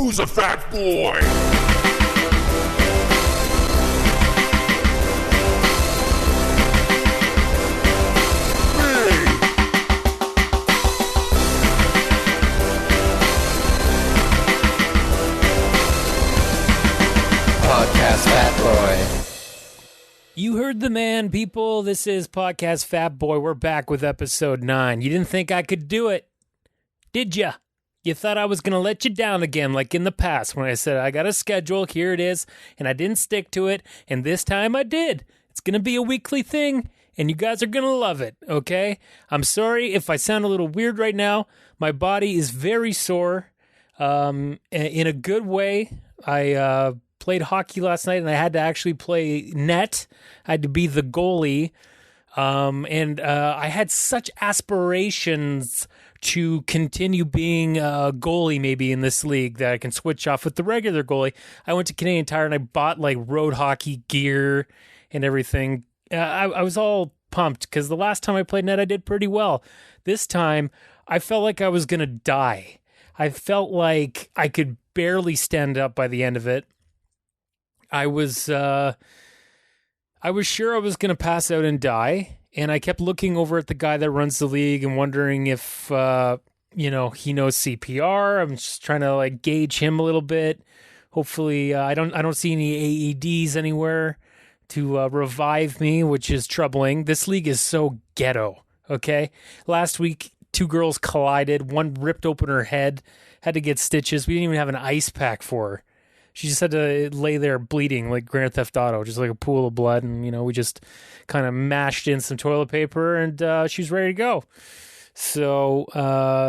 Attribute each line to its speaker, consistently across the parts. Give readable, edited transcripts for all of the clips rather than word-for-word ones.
Speaker 1: Who's a fat boy?
Speaker 2: Podcast Fat Boy.
Speaker 3: You heard the man, people. This is Podcast Fat Boy. We're back with episode 9. You didn't think I could do it, did ya? You thought I was going to let you down again, like in the past when I said I got a schedule, here it is, and I didn't stick to it, and this time I did. It's going to be a weekly thing, and you guys are going to love it, okay? I'm sorry if I sound a little weird right now. My body is very sore, in a good way. I played hockey last night, and I had to actually play net. I had to be the goalie, and I had such aspirations to continue being a goalie maybe in this league that I can switch off with the regular goalie. I went to Canadian Tire and I bought like road hockey gear and everything. I was all pumped because the last time I played net, I did pretty well. This time, I felt like I was going to die. I felt like I could barely stand up by the end of it. I was sure I was going to pass out and die. And I kept looking over at the guy that runs the league and wondering if, he knows CPR. I'm just trying to like gauge him a little bit. Hopefully, I don't see any AEDs anywhere to revive me, which is troubling. This league is so ghetto. Okay, last week 2 girls collided. One ripped open her head, had to get stitches. We didn't even have an ice pack for her. She just had to lay there bleeding like Grand Theft Auto, just like a pool of blood. And, we just kind of mashed in some toilet paper and she was ready to go. So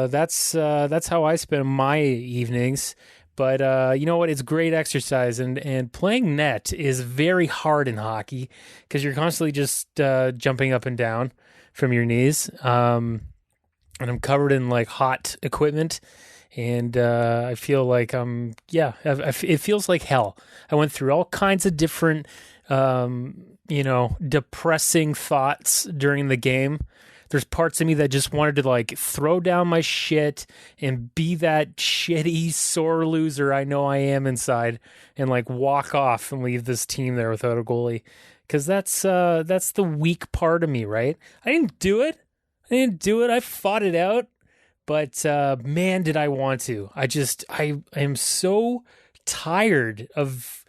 Speaker 3: that's how I spend my evenings. But you know what? It's great exercise. And playing net is very hard in hockey because you're constantly just jumping up and down from your knees. And I'm covered in like hot equipment. And I feel like it feels like hell. I went through all kinds of different, depressing thoughts during the game. There's parts of me that just wanted to like throw down my shit and be that shitty sore loser I know I am inside and like walk off and leave this team there without a goalie. Because that's the weak part of me, right? I didn't do it. I fought it out. But man, did I want to. I am so tired of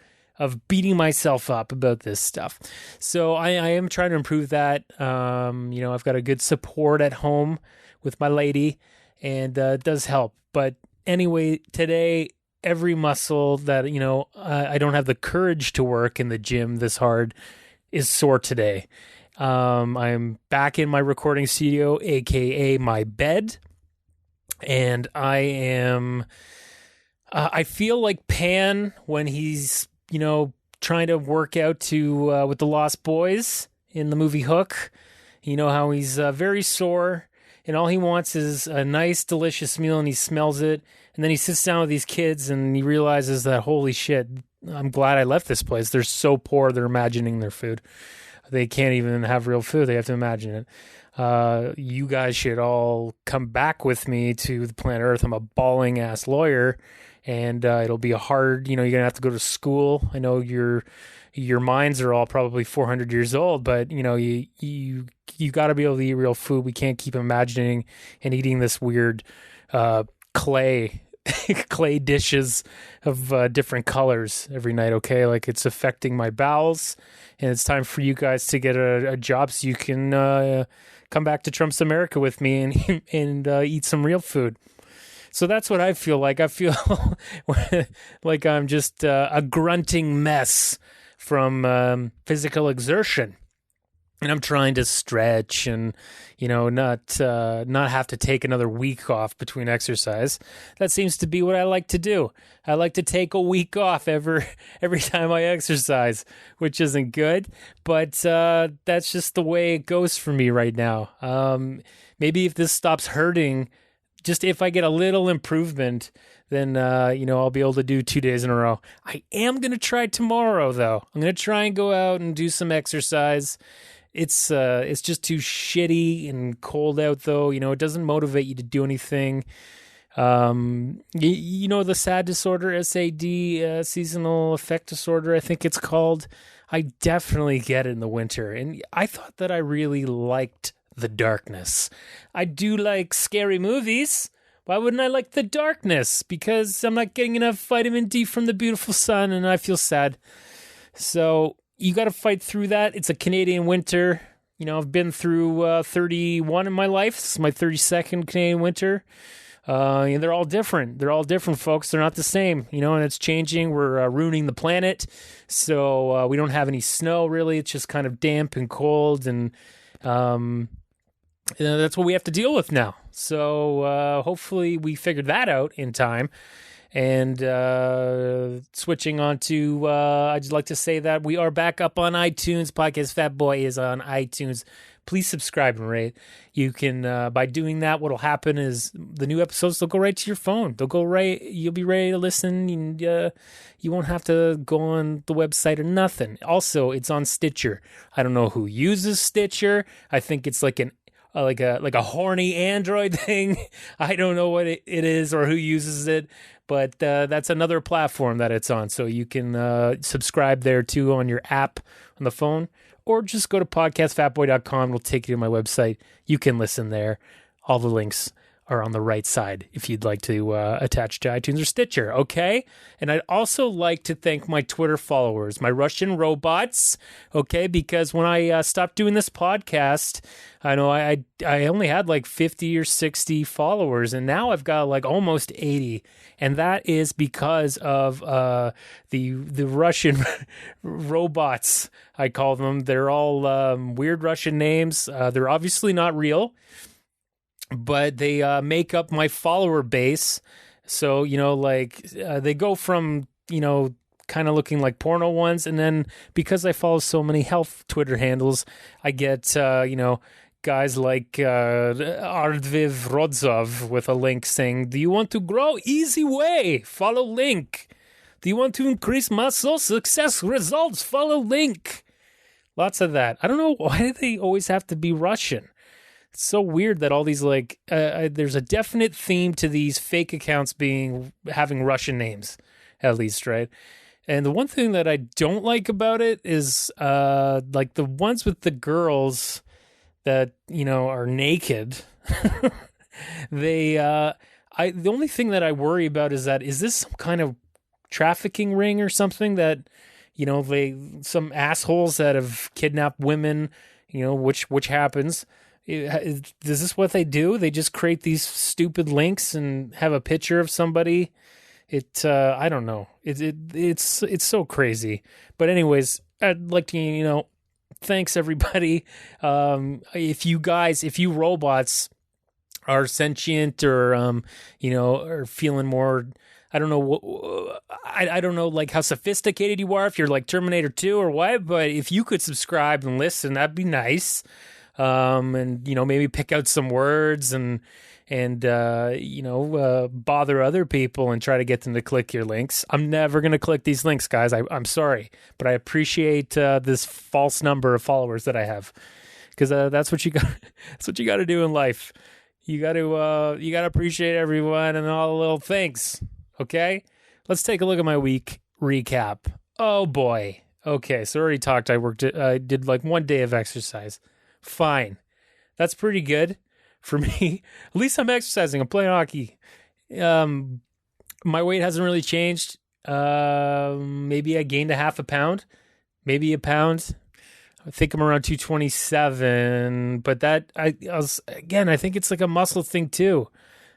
Speaker 3: beating myself up about this stuff. So I am trying to improve that. I've got a good support at home with my lady, and it does help. But anyway, today, every muscle that, I don't have the courage to work in the gym this hard is sore today. I'm back in my recording studio, aka my bed. And I feel like Pan when he's, trying to work out with the Lost Boys in the movie Hook. You know how he's very sore and all he wants is a nice, delicious meal and he smells it. And then he sits down with these kids and he realizes that, holy shit, I'm glad I left this place. They're so poor, they're imagining their food. They can't even have real food. They have to imagine it. You guys should all come back with me to the planet Earth. I'm a bawling ass lawyer and, it'll be a hard, you're going to have to go to school. I know your minds are all probably 400 years old, but you got to be able to eat real food. We can't keep imagining and eating this weird, clay dishes of, different colors every night. Okay. Like it's affecting my bowels and it's time for you guys to get a job so you can, come back to Trump's America with me and eat some real food. So that's what I feel like. I feel like I'm just a grunting mess from physical exertion. And I'm trying to stretch and, not have to take another week off between exercise. That seems to be what I like to do. I like to take a week off every time I exercise, which isn't good. But that's just the way it goes for me right now. Maybe if this stops hurting, just if I get a little improvement, then, I'll be able to do 2 days in a row. I am going to try tomorrow, though. I'm going to try and go out and do some exercise. It's just too shitty and cold out, though. It doesn't motivate you to do anything. You know, the SAD disorder, SAD, seasonal affect disorder, I think it's called. I definitely get it in the winter. And I thought that I really liked the darkness. I do like scary movies. Why wouldn't I like the darkness? Because I'm not getting enough vitamin D from the beautiful sun and I feel sad. So you got to fight through that. It's a Canadian winter. You know, I've been through 31 in my life. This is my 32nd Canadian winter. And they're all different. They're all different, folks. They're not the same, you know, and it's changing. We're ruining the planet. So we don't have any snow, really. It's just kind of damp and cold. And that's what we have to deal with now. So hopefully we figured that out in time. And switching on to, I'd just like to say that we are back up on iTunes. Podcast Fat Boy is on iTunes. Please subscribe and rate. You can, by doing that, what'll happen is the new episodes, they'll go right to your phone. They'll go right, you'll be ready to listen. And, you won't have to go on the website or nothing. Also, it's on Stitcher. I don't know who uses Stitcher. I think it's like a horny Android thing. I don't know what it is or who uses it, but that's another platform that it's on. So you can subscribe there too on your app on the phone, or just go to podcastfatboy.com. It'll take you to my website. You can listen there. All the links are on the right side if you'd like to attach to iTunes or Stitcher, okay? And I'd also like to thank my Twitter followers, my Russian robots, okay? Because when I stopped doing this podcast, I know I only had like 50 or 60 followers, and now I've got like almost 80. And that is because of the Russian robots, I call them. They're all weird Russian names. They're obviously not real, but they make up my follower base. So, you know, like they go from, you know, kind of looking like porno ones. And then because I follow so many health Twitter handles, I get, you know, guys like Ardviv Rodzov with a link saying, do you want to grow? Easy way. Follow link. Do you want to increase muscle? Success results. Follow link. Lots of that. I don't know. Why do they always have to be Russian? It's so weird that all these like there's a definite theme to these fake accounts having Russian names, at least, right? And the one thing that I don't like about it is like the ones with the girls that, you know, are naked. The only thing that I worry about is this some kind of trafficking ring or something that, you know, some assholes that have kidnapped women, you know, which happens. Is this what they do? They just create these stupid links and have a picture of somebody. I don't know. It's so crazy. But anyways, I'd like to, you know, thanks everybody. If you robots are sentient or, you know, are feeling more, I don't know I don't know like how sophisticated you are, if you're like Terminator 2 or what, but if you could subscribe and listen, that'd be nice. And, you know, maybe pick out some words and you know, bother other people and try to get them to click your links. I'm never going to click these links, guys. I'm sorry, but I appreciate this false number of followers that I have, because that's what you got. That's what you got to do in life. You got to appreciate everyone and all the little things. Okay, let's take a look at my week recap. Oh boy. Okay, so I already talked. I did like 1 day of exercise. Fine. That's pretty good for me. At least I'm exercising. I'm playing hockey. My weight hasn't really changed. Maybe I gained a half a pound, maybe a pound. I think I'm around 227, but that I think it's like a muscle thing too.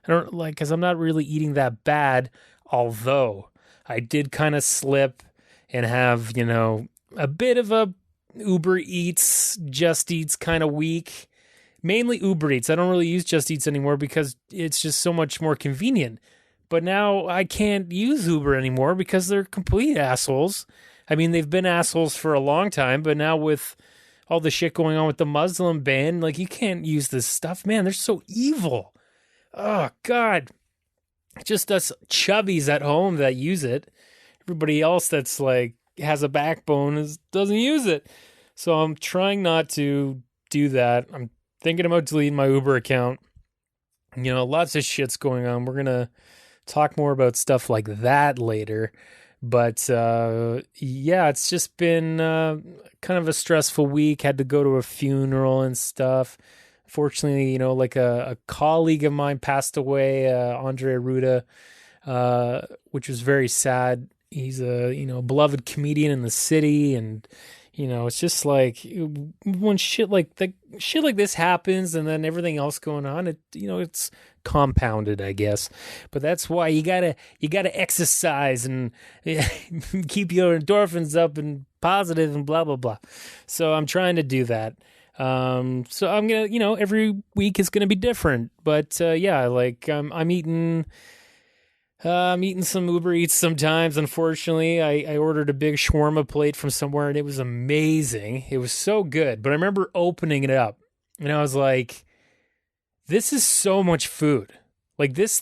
Speaker 3: I don't like, cause I'm not really eating that bad. Although I did kind of slip and have, you know, a bit of a UberEats, Just Eats kind of week. Mainly UberEats. I don't really use Just Eats anymore because it's just so much more convenient. But now I can't use Uber anymore because they're complete assholes. I mean, they've been assholes for a long time, but now with all the shit going on with the Muslim ban, like, you can't use this stuff. Man, they're so evil. Oh, God. Just us chubbies at home that use it. Everybody else that's like has a backbone doesn't use it. So I'm trying not to do that. I'm thinking about deleting my Uber account. Lots of shit's going on. We're going to talk more about stuff like that later. But yeah, it's just been kind of a stressful week. Had to go to a funeral and stuff. Fortunately, like a colleague of mine passed away, Andre Arruda, which was very sad. He's a beloved comedian in the city, and it's just like when shit like this happens, and then everything else going on, it's compounded, I guess. But that's why you gotta exercise and keep your endorphins up and positive and blah blah blah. So I'm trying to do that. So I'm gonna, every week is gonna be different. But yeah, like I'm eating some UberEats sometimes. Unfortunately, I ordered a big shawarma plate from somewhere, and it was amazing. It was so good. But I remember opening it up, and I was like, this is so much food. Like this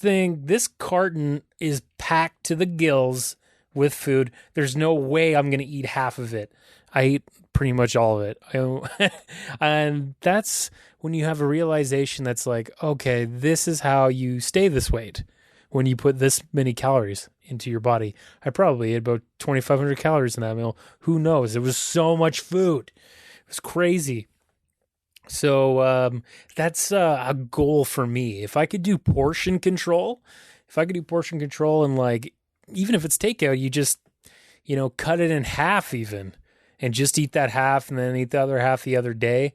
Speaker 3: carton is packed to the gills with food. There's no way I'm going to eat half of it. I ate pretty much all of it. And that's when you have a realization that's like, okay, this is how you stay this weight. When you put this many calories into your body. I probably ate about 2,500 calories in that meal. Who knows? It was so much food. It was crazy. So that's a goal for me. If I could do portion control, and like, even if it's takeout, you just, cut it in half even and just eat that half and then eat the other half the other day.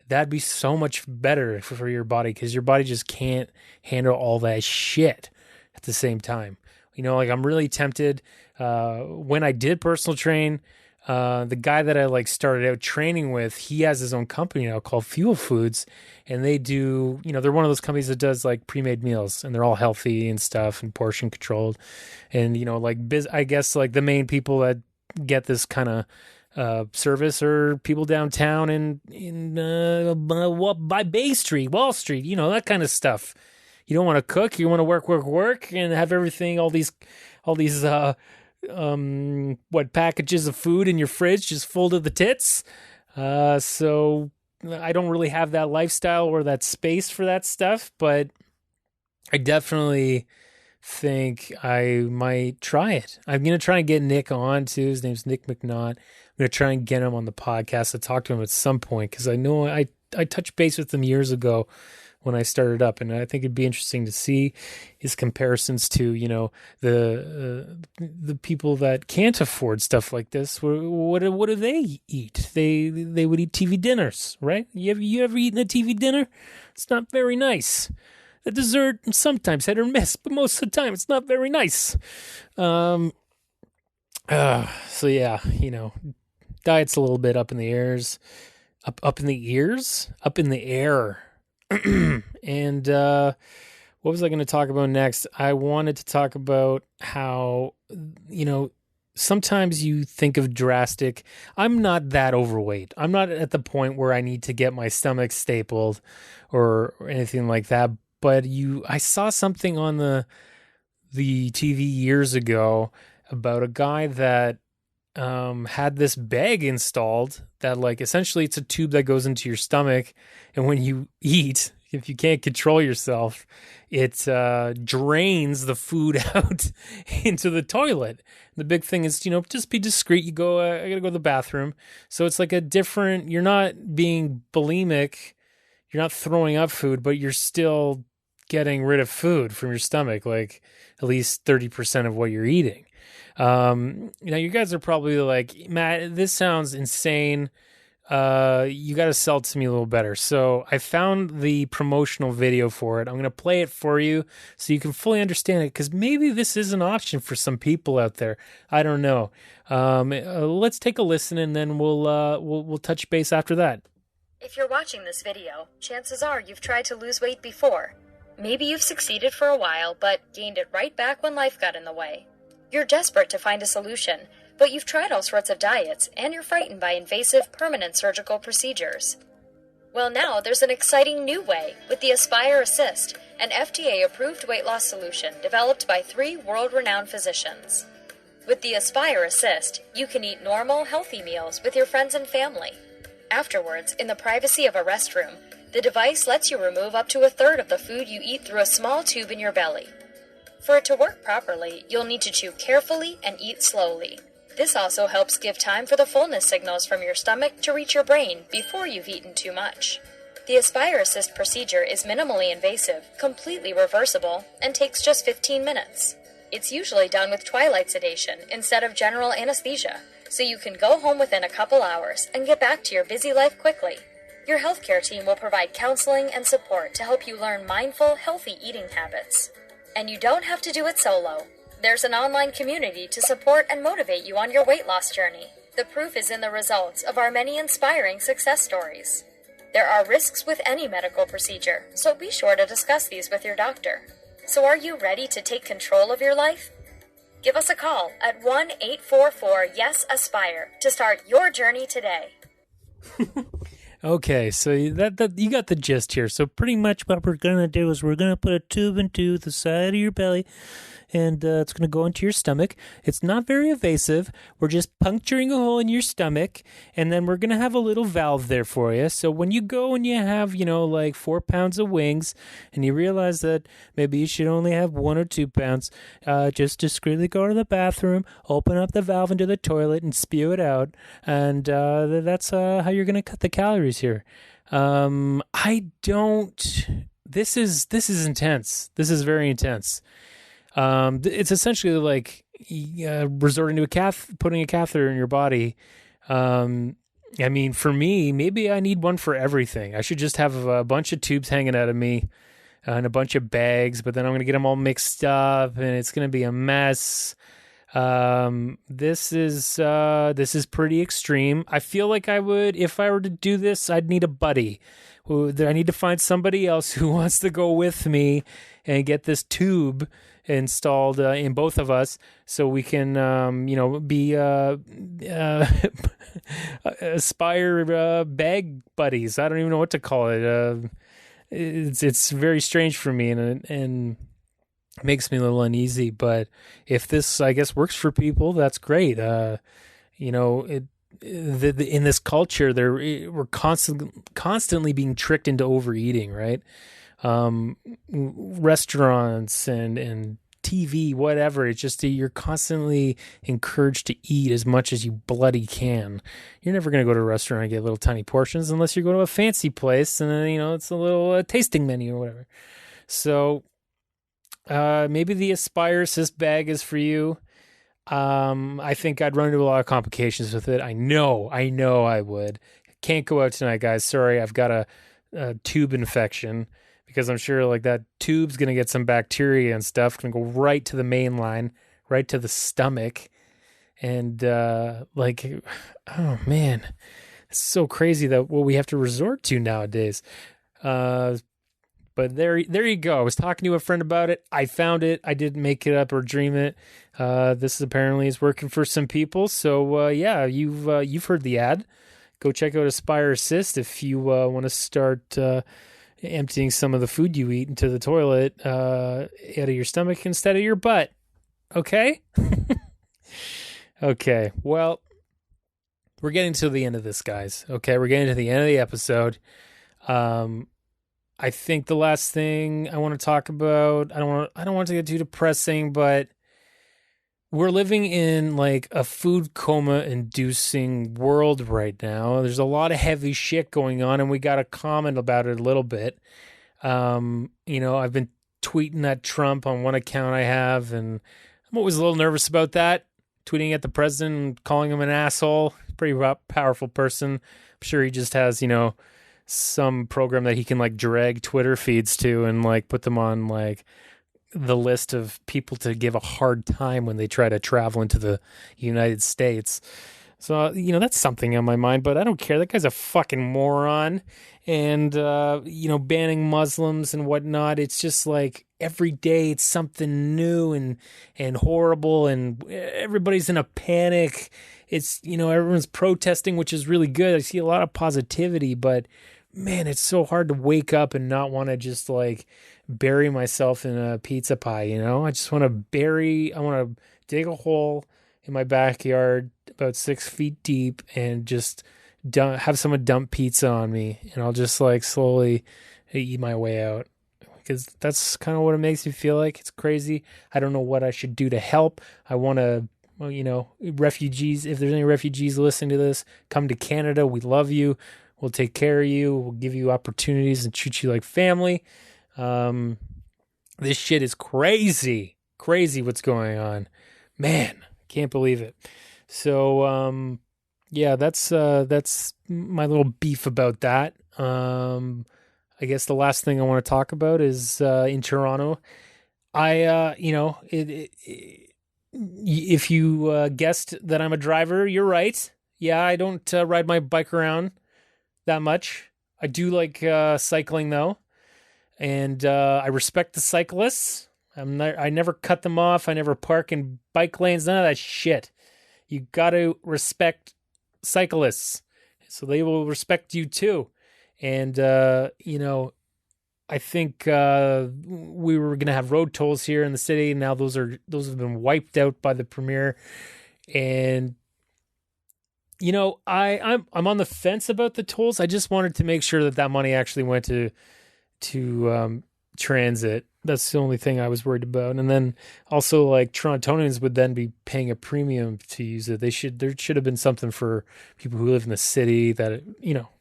Speaker 3: That'd be so much better for your body, because your body just can't handle all that shit at the same time. Like I'm really tempted. When I did personal train, the guy that I started out training with, he has his own company now called Fuel Foods, and they do, they're one of those companies that does pre-made meals, and they're all healthy and stuff and portion controlled. And, I guess the main people that get this kind of service are people downtown by Bay Street, Wall Street, that kind of stuff. You don't want to cook. You want to work, and have everything, all these packages of food in your fridge just full to the tits. So I don't really have that lifestyle or that space for that stuff, but I definitely think I might try it. I'm going to try and get Nick on too. His name's Nick McNaught. I'm going to try and get him on the podcast to talk to him at some point, because I know I touched base with him years ago when I started up, and I think it'd be interesting to see his comparisons to, the people that can't afford stuff like this. What do they eat? They would eat TV dinners, right? You ever eaten a TV dinner? It's not very nice. The dessert, sometimes hit or miss, but most of the time it's not very nice. So yeah, diet's a little bit up in the airs, up in the ears, up in the air. And what was I going to talk about next? I wanted to talk about how, sometimes you think of drastic. I'm not that overweight. I'm not at the point where I need to get my stomach stapled or anything like that. But I saw something on the TV years ago about a guy that had this bag installed that essentially it's a tube that goes into your stomach, and when you eat, if you can't control yourself, it drains the food out into the toilet. The big thing is, just be discreet. You go, I gotta go to the bathroom. So it's you're not being bulimic, you're not throwing up food, but you're still getting rid of food from your stomach, at least 30% of what you're eating. You guys are probably like, Matt, this sounds insane. You got to sell it to me a little better. So I found the promotional video for it. I'm going to play it for you so you can fully understand it, because maybe this is an option for some people out there. I don't know. Let's take a listen, and then we'll touch base after that.
Speaker 1: If you're watching this video, chances are you've tried to lose weight before. Maybe you've succeeded for a while, but gained it right back when life got in the way. You're desperate to find a solution, but you've tried all sorts of diets, and you're frightened by invasive, permanent surgical procedures. Well, now there's an exciting new way with the Aspire Assist, an FDA-approved weight loss solution developed by 3 world-renowned physicians. With the Aspire Assist, you can eat normal, healthy meals with your friends and family. Afterwards, in the privacy of a restroom, The device lets you remove up to a third of the food you eat through a small tube in your belly. For it to work properly, you'll need to chew carefully and eat slowly. This also helps give time for the fullness signals from your stomach to reach your brain before you've eaten too much. The Aspire Assist procedure is minimally invasive, completely reversible, and takes just 15 minutes. It's usually done with twilight sedation instead of general anesthesia, so you can go home within a couple hours and get back to your busy life quickly. Your healthcare team will provide counseling and support to help you learn mindful, healthy eating habits. And you don't have to do it solo. There's an online community to support and motivate you on your weight loss journey. The proof is in the results of our many inspiring success stories. There are risks with any medical procedure, so be sure to discuss these with your doctor. So are you ready to take control of your life? Give us a call at 1-844-YES-ASPIRE to start your journey today.
Speaker 3: Okay, so that you got the gist here. So pretty much what we're going to do is we're going to put a tube into the side of your belly, and it's going to go into your stomach. It's not very invasive. We're just puncturing a hole in your stomach, and then we're going to have a little valve there for you. So when you go and you have, like 4 pounds of wings, and you realize that maybe you should only have 1 or 2 pounds, just discreetly go to the bathroom, open up the valve into the toilet, and spew it out. And that's how you're going to cut the calories here. This is intense. This is very intense. It's essentially like resorting to putting a catheter in your body. For me, maybe I need one for everything. I should just have a bunch of tubes hanging out of me and a bunch of bags, but then I'm going to get them all mixed up and it's going to be a mess. This is pretty extreme. I feel like if I were to do this, I'd need a buddy. I need to find somebody else who wants to go with me and get this tube installed in both of us, so we can, be Aspire bag buddies. I don't even know what to call it. It's very strange for me, and makes me a little uneasy. But if this, I guess, works for people, that's great. In this culture, we're constantly being tricked into overeating, right? Restaurants and TV, whatever. It's just you're constantly encouraged to eat as much as you bloody can. You're never going to go to a restaurant and get little tiny portions unless you go to a fancy place and then, it's a little tasting menu or whatever. So maybe the Aspire Assist bag is for you. I think I'd run into a lot of complications with it. I know I would. Can't go out tonight, guys. Sorry, I've got a tube infection. Because I'm sure like that tube's going to get some bacteria and stuff, going to go right to the main line, right to the stomach. And oh man, it's so crazy that what we have to resort to nowadays. But there you go. I was talking to a friend about it. I found it. I didn't make it up or dream it. This apparently is working for some people. So you've heard the ad. Go check out Aspire Assist if you want to start emptying some of the food you eat into the toilet out of your stomach instead of your butt. Okay? Okay. Well, we're getting to the end of this, guys. Okay, we're getting to the end of the episode. I think the last thing I want to talk about, I don't want to get too depressing, but we're living in like a food coma inducing world right now. There's a lot of heavy shit going on, and we got to comment about it a little bit. I've been tweeting at Trump on one account I have, and I'm always a little nervous about that. Tweeting at the president and calling him an asshole. Pretty powerful person. I'm sure he just has, some program that he can like drag Twitter feeds to and like put them on like the list of people to give a hard time when they try to travel into the United States. So, that's something on my mind, but I don't care. That guy's a fucking moron. And, banning Muslims and whatnot. It's just like every day it's something new and horrible, and everybody's in a panic. It's, everyone's protesting, which is really good. I see a lot of positivity, but man, it's so hard to wake up and not want to just like bury myself in a pizza pie, I just want to dig a hole in my backyard about 6 feet deep and just have someone dump pizza on me, and I'll just like slowly eat my way out. Because that's kind of what it makes me feel like. It's crazy. I don't know what I should do to help. I want to, well, you know, refugees, if there's any refugees listening to this, come to Canada. We love you. We'll take care of you. We'll give you opportunities and treat you like family. This shit is crazy. Crazy what's going on. Man, can't believe it. So, yeah, that's my little beef about that. I guess the last thing I want to talk about is in Toronto. If you guessed that I'm a driver, you're right. Yeah, I don't ride my bike around that much. I do like cycling though, and I respect the cyclists. I never cut them off. I never park in bike lanes. None of that shit. You got to respect cyclists, so they will respect you too. And, I think we were going to have road tolls here in the city. And now those have been wiped out by the premier. And, I'm on the fence about the tolls. I just wanted to make sure that money actually went to transit. That's the only thing I was worried about. And then also like Torontonians would then be paying a premium to use it. There should have been something for people who live in the city that,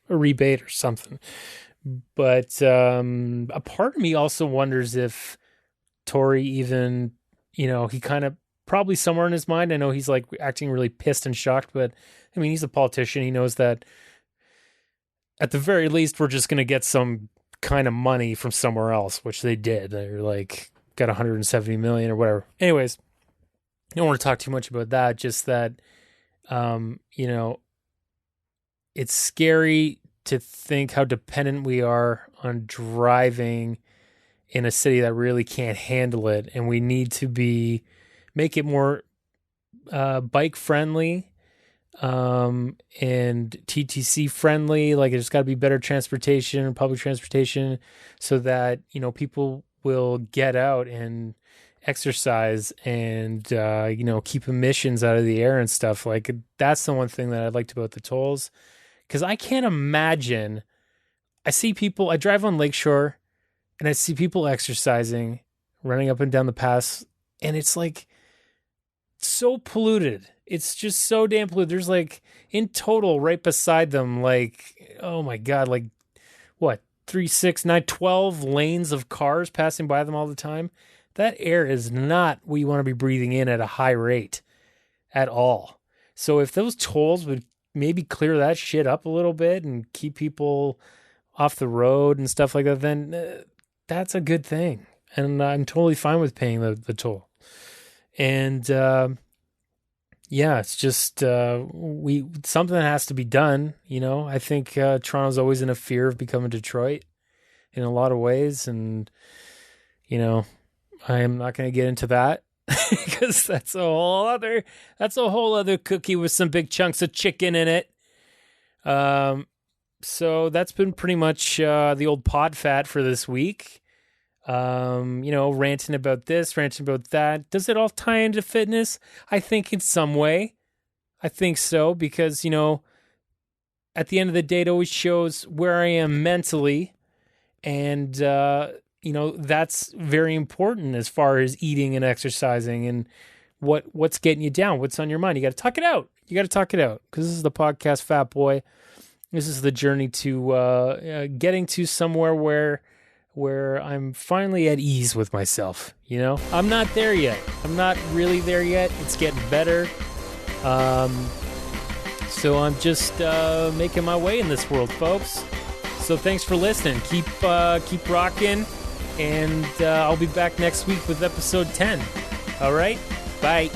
Speaker 3: a rebate or something. But a part of me also wonders if Tory even, he kind of probably somewhere in his mind, I know he's like acting really pissed and shocked, but I mean, he's a politician. He knows that at the very least, we're just going to get some kind of money from somewhere else, which they did. They're like got 170 million or whatever. Anyways, I don't want to talk too much about that. Just that, it's scary to think how dependent we are on driving in a city that really can't handle it. And we need to make it more bike friendly and TTC friendly. Like there's got to be better transportation, public transportation, so that, people will get out and exercise and, keep emissions out of the air and stuff. Like that's the one thing that I liked about the tolls. Because I can't imagine, I drive on Lakeshore and I see people exercising, running up and down the pass, and it's like so polluted. It's just so damn polluted. There's like, in total, right beside them, like, oh my God, like, what, 3, 6, 9, 12 lanes of cars passing by them all the time. That air is not what you want to be breathing in at a high rate at all. So if those tolls would maybe clear that shit up a little bit and keep people off the road and stuff like that, then that's a good thing. And I'm totally fine with paying the toll. And it's just something that has to be done. I think Toronto's always in a fear of becoming Detroit in a lot of ways. And, I am not going to get into that. Because that's a whole other cookie with some big chunks of chicken in it. So that's been pretty much the old pod fat for this week. Ranting about this, ranting about that. Does it all tie into fitness? I think in some way. I think so, because, at the end of the day, it always shows where I am mentally. And, that's very important as far as eating and exercising and what's getting you down, what's on your mind. You got to talk it out. Because this is the podcast Fat Boy. This is the journey to getting to somewhere where I'm finally at ease with myself. I'm not there yet. I'm not really there yet. It's getting better. So I'm just making my way in this world, folks. So thanks for listening. Keep rocking. And I'll be back next week with episode 10. All right? Bye.